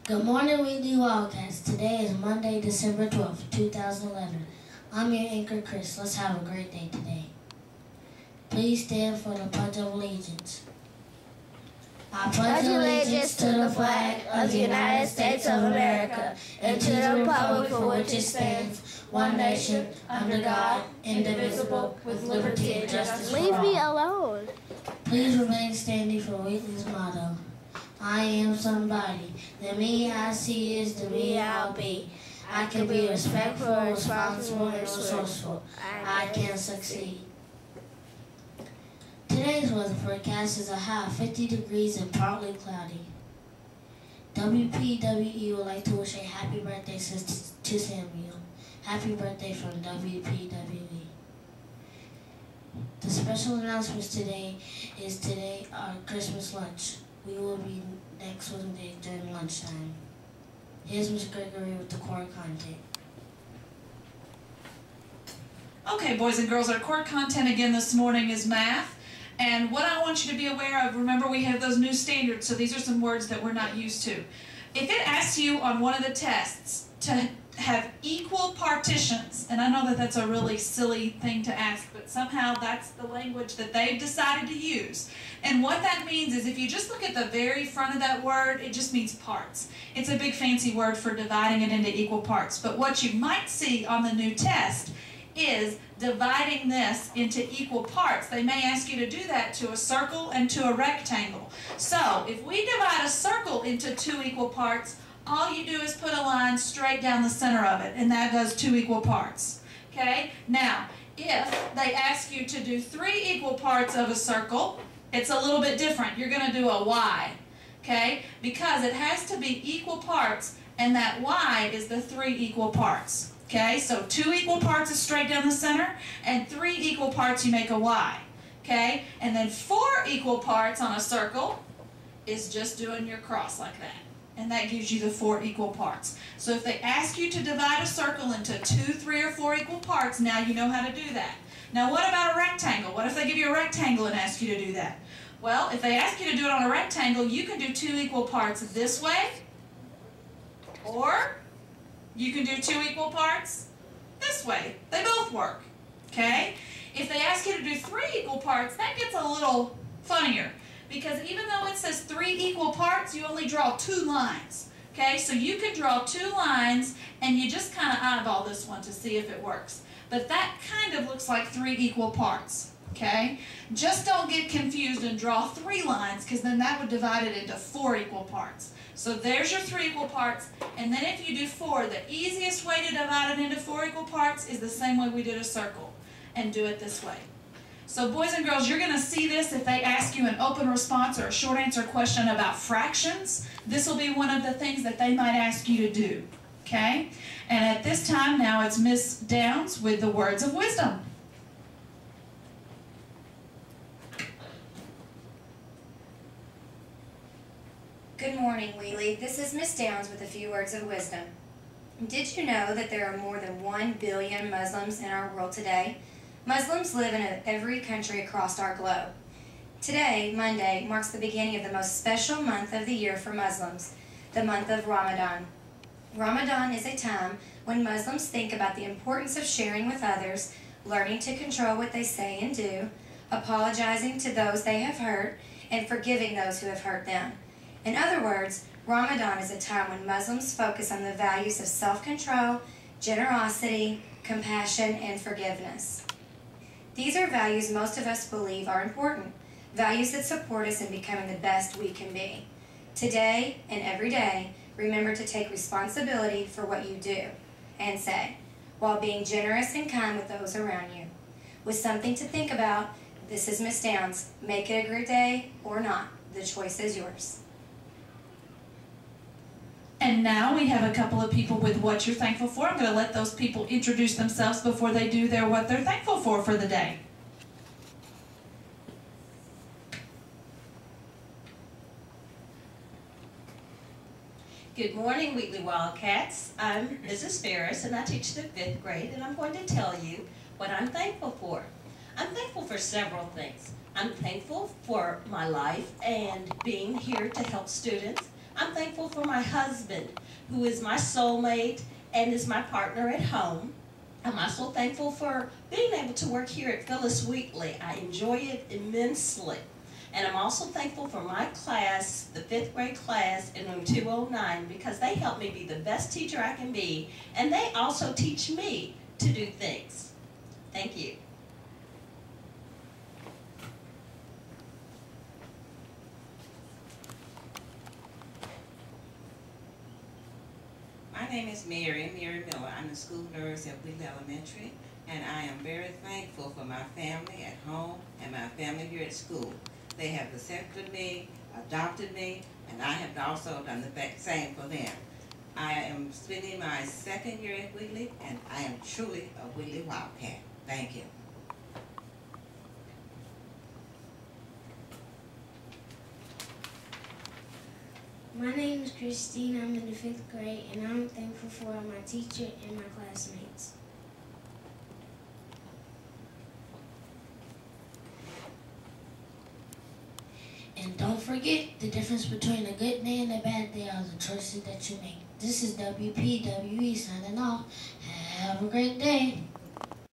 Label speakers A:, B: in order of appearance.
A: Good morning, Wheatley Wildcats. Today is Monday, December 12th, 2011. I'm your anchor, Chris. Let's have a great day today. Please stand for the Pledge of Allegiance. I pledge allegiance to the flag of the United States of America and to the republic for which it stands, one nation, under God, indivisible, with liberty and justice for all.
B: Leave me alone.
A: Please remain standing for Wheatley's motto. I am somebody. The me I see is the me I'll be. I can be respectful, responsible, and resourceful. I can succeed. Today's weather forecast is a high of 50 degrees and partly cloudy. WPWE would like to wish a happy birthday to Samuel. Happy birthday from WPWE. The special announcements today is our Christmas lunch. We will be next Wednesday during lunchtime. Here's Ms. Gregory with the core content.
C: Okay, boys and girls, our core content again this morning is math. And what I want you to be aware of, remember we have those new standards, so these are some words that we're not used to. If it asks you on one of the tests to have equal partitions, and I know that that's a really silly thing to ask, but somehow that's the language that they've decided to use. And what that means is if you just look at the very front of that word, it just means parts. It's a big fancy word for dividing it into equal parts. But what you might see on the new test is dividing this into equal parts. They may ask you to do that to a circle and to a rectangle. So if we divide a circle into two equal parts, all you do is put a line straight down the center of it, and that does two equal parts. Okay? Now, if they ask you to do three equal parts of a circle, it's a little bit different. You're going to do a Y. Okay? Because it has to be equal parts, and that Y is the three equal parts. Okay? So two equal parts is straight down the center, and three equal parts you make a Y. Okay? And then four equal parts on a circle is just doing your cross like that. And that gives you the four equal parts. So if they ask you to divide a circle into two, three, or four equal parts, now you know how to do that. Now what about a rectangle? What if they give you a rectangle and ask you to do that? Well, if they ask you to do it on a rectangle, you can do two equal parts this way, or you can do two equal parts this way. They both work. Okay? If they ask you to do three equal parts, that gets a little funnier. Because even though it says three equal parts, you only draw two lines. Okay, so you can draw two lines and you just kind of eyeball this one to see if it works. But that kind of looks like three equal parts. Okay, just don't get confused and draw three lines, because then that would divide it into four equal parts. So there's your three equal parts, and then if you do four, the easiest way to divide it into four equal parts is the same way we did a circle, and do it this way. So boys and girls, you're going to see this if they ask you an open response or a short answer question about fractions. This will be one of the things that they might ask you to do. Okay? And at this time now it's Miss Downs with the words of wisdom.
D: Good morning, Wheatley. This is Miss Downs with a few words of wisdom. Did you know that there are more than 1 billion Muslims in our world today? Muslims live in every country across our globe. Today, Monday, marks the beginning of the most special month of the year for Muslims, the month of Ramadan. Ramadan is a time when Muslims think about the importance of sharing with others, learning to control what they say and do, apologizing to those they have hurt, and forgiving those who have hurt them. In other words, Ramadan is a time when Muslims focus on the values of self-control, generosity, compassion, and forgiveness. These are values most of us believe are important, values that support us in becoming the best we can be. Today and every day, remember to take responsibility for what you do and say, while being generous and kind with those around you. With something to think about, this is Miss Downs. Make it a great day or not. The choice is yours.
C: And now we have a couple of people with what you're thankful for. I'm going to let those people introduce themselves before they do their what they're thankful for the day.
E: Good morning, Wheatley Wildcats. I'm Mrs. Ferris, and I teach the 5th grade, and I'm going to tell you what I'm thankful for. I'm thankful for several things. I'm thankful for my life and being here to help students. I'm thankful for my husband, who is my soulmate and is my partner at home. I'm also thankful for being able to work here at Phyllis Wheatley. I enjoy it immensely. And I'm also thankful for my class, the 5th grade class in room 209, because they help me be the best teacher I can be, and they also teach me to do things. Thank you.
B: My name is Mary Miller. I'm the school nurse at Wheatley Elementary, and I am very thankful for my family at home and my family here at school. They have accepted me, adopted me, and I have also done the same for them. I am spending my 2nd year at Wheatley, and I am truly a Wheatley Wildcat. Thank you.
A: My name is Christine. I'm in the 5th grade, and I'm thankful for my teacher and my classmates. And don't forget, the difference between a good day and a bad day are the choices that you make. This is WPWE signing off. Have a great day.